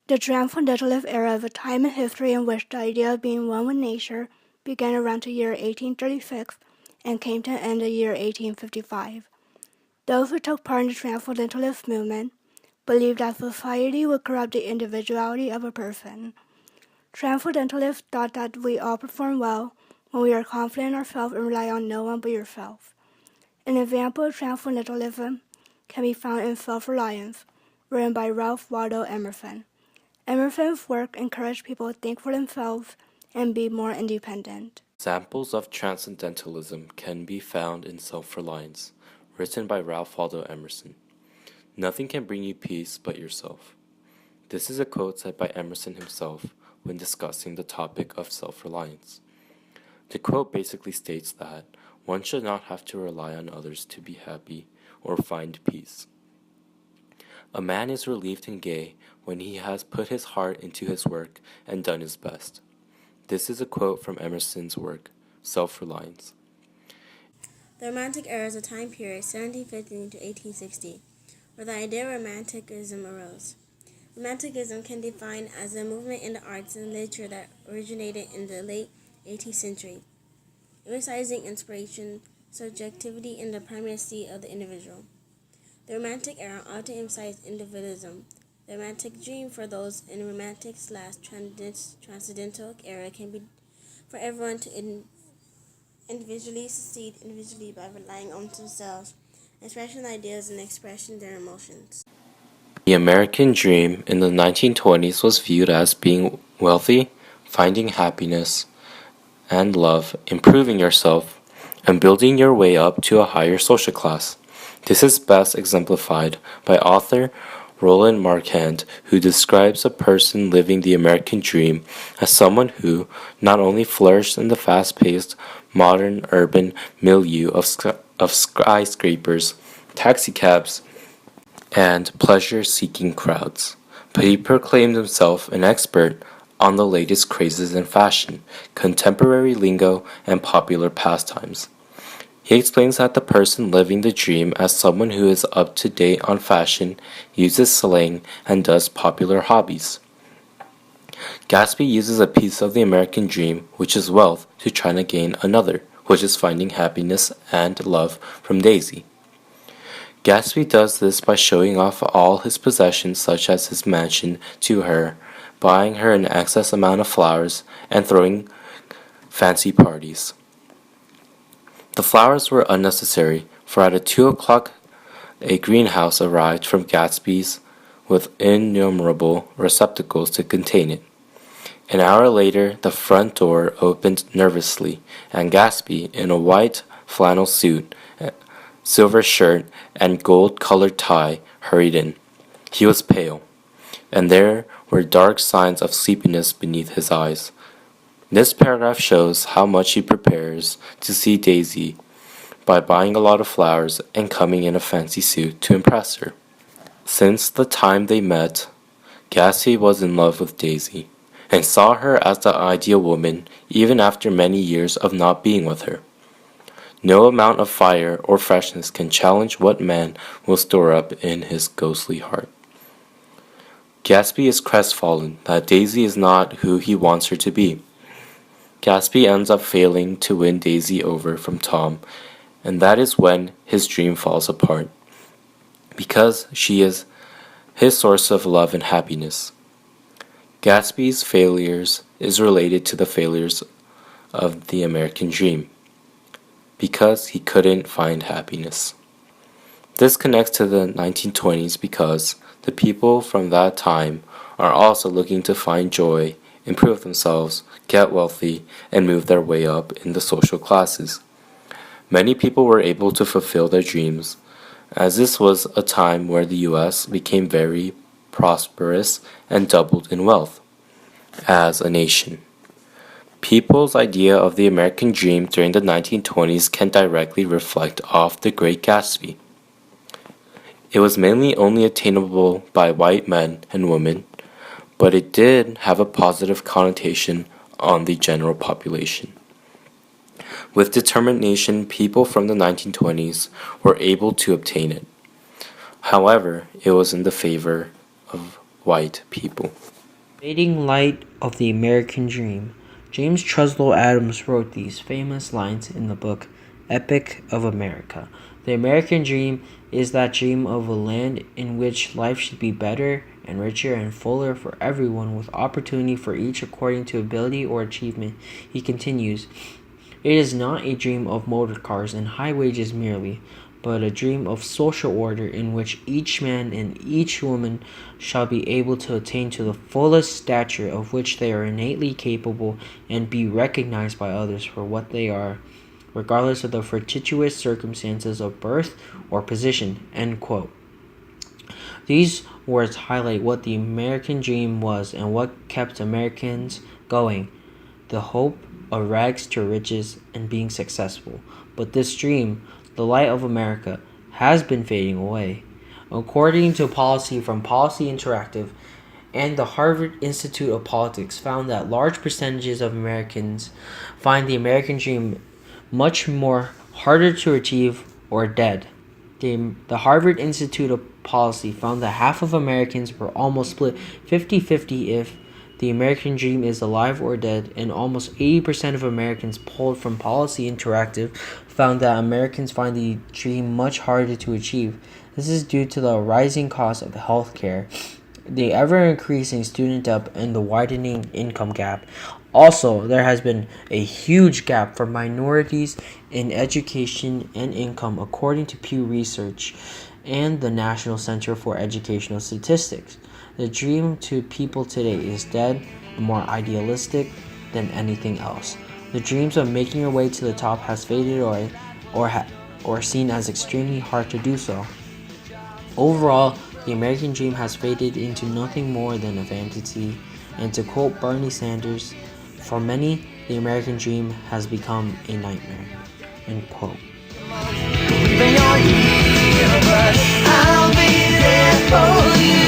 The transcendentalist era is a time in history in which the idea of being one with nature began around the year 1836 and came to an end in the year 1855. Those who took part in the transcendentalist movement believed that society would corrupt the individuality of a person. Transcendentalists thought that we all perform well when we are confident in ourselves and rely on no one but yourself. An example of transcendentalism can be found in Self-Reliance, written by Ralph Waldo Emerson. Emerson's work encouraged people to think for themselves and be more independent. Examples of transcendentalism can be found in Self-Reliance, written by Ralph Waldo Emerson. Nothing can bring you peace but yourself. This is a quote said by Emerson himself when discussing the topic of self-reliance. The quote basically states that one should not have to rely on others to be happy or find peace. A man is relieved and gay when he has put his heart into his work and done his best. This is a quote from Emerson's work, Self-Reliance. The Romantic era is a time period, 1750 to 1860, where the idea of Romanticism arose. Romanticism can be defined as a movement in the arts and literature that originated in the late 18th century, emphasizing inspiration, subjectivity, and the primacy of the individual. The Romantic era often emphasized individualism. The romantic dream for those in the Romantic/Transcendental era can be for everyone to individually succeed individually by relying on themselves, expressing ideas and expressing their emotions. The American dream in the 1920s was viewed as being wealthy, finding happiness and love, improving yourself, and building your way up to a higher social class. This is best exemplified by author Roland Marquand, who describes a person living the American dream as someone who not only flourished in the fast-paced, modern urban milieu of skyscrapers, taxicabs, and pleasure-seeking crowds, but he proclaimed himself an expert on the latest crazes in fashion, contemporary lingo, and popular pastimes. He explains that the person living the dream as someone who is up to date on fashion, uses slang, and does popular hobbies. Gatsby uses a piece of the American dream, which is wealth, to try to gain another, which is finding happiness and love from Daisy. Gatsby does this by showing off all his possessions such as his mansion to her, buying her an excess amount of flowers, and throwing fancy parties. The flowers were unnecessary, for at 2 o'clock a greenhouse arrived from Gatsby's with innumerable receptacles to contain it. An hour later the front door opened nervously, and Gatsby, in a white flannel suit, silver shirt, and gold-colored tie, hurried in. He was pale, and there were dark signs of sleepiness beneath his eyes. This paragraph shows how much he prepares to see Daisy by buying a lot of flowers and coming in a fancy suit to impress her. Since the time they met, Gatsby was in love with Daisy, and saw her as the ideal woman even after many years of not being with her. No amount of fire or freshness can challenge what man will store up in his ghostly heart. Gatsby is crestfallen that Daisy is not who he wants her to be. Gatsby ends up failing to win Daisy over from Tom, and that is when his dream falls apart, because she is his source of love and happiness. Gatsby's failures is related to the failures of the American dream, because he couldn't find happiness. This connects to the 1920s because the people from that time are also looking to find joy, improve themselves, get wealthy, and move their way up in the social classes. Many people were able to fulfill their dreams, as this was a time where the US became very prosperous and doubled in wealth as a nation. People's idea of the American dream during the 1920s can directly reflect off The Great Gatsby. It was mainly only attainable by white men and women, but it did have a positive connotation on the general population. With determination, people from the 1920s were able to obtain it. However, it was in the favor of white people. Fading light of the American dream. James Truslow Adams wrote these famous lines in the book Epic of America. The American dream is that dream of a land in which life should be better and richer and fuller for everyone, with opportunity for each according to ability or achievement. He continues, it is not a dream of motor cars and high wages merely, but a dream of social order in which each man and each woman shall be able to attain to the fullest stature of which they are innately capable and be recognized by others for what they are, regardless of the fortuitous circumstances of birth or position. End quote. These words highlight what the American dream was and what kept Americans going, the hope of rags to riches and being successful. But this dream, the light of America, has been fading away. According to policy from Policy Interactive and the Harvard Institute of Politics found that large percentages of Americans find the American dream much more harder to achieve or dead. The Harvard Institute of Policy found that half of Americans were almost split 50-50 if the American dream is alive or dead, and almost 80% of Americans polled from Policy Interactive found that Americans find the dream much harder to achieve. This is due to the rising cost of healthcare, the ever-increasing student debt, and the widening income gap. Also, there has been a huge gap for minorities in education and income, according to Pew Research and the National Center for Educational Statistics. The dream to people today is dead and more idealistic than anything else. The dreams of making your way to the top has faded away or seen as extremely hard to do so. Overall, the American dream has faded into nothing more than a fantasy, and to quote Bernie Sanders, for many, the American dream has become a nightmare. End quote. I'll be there for you.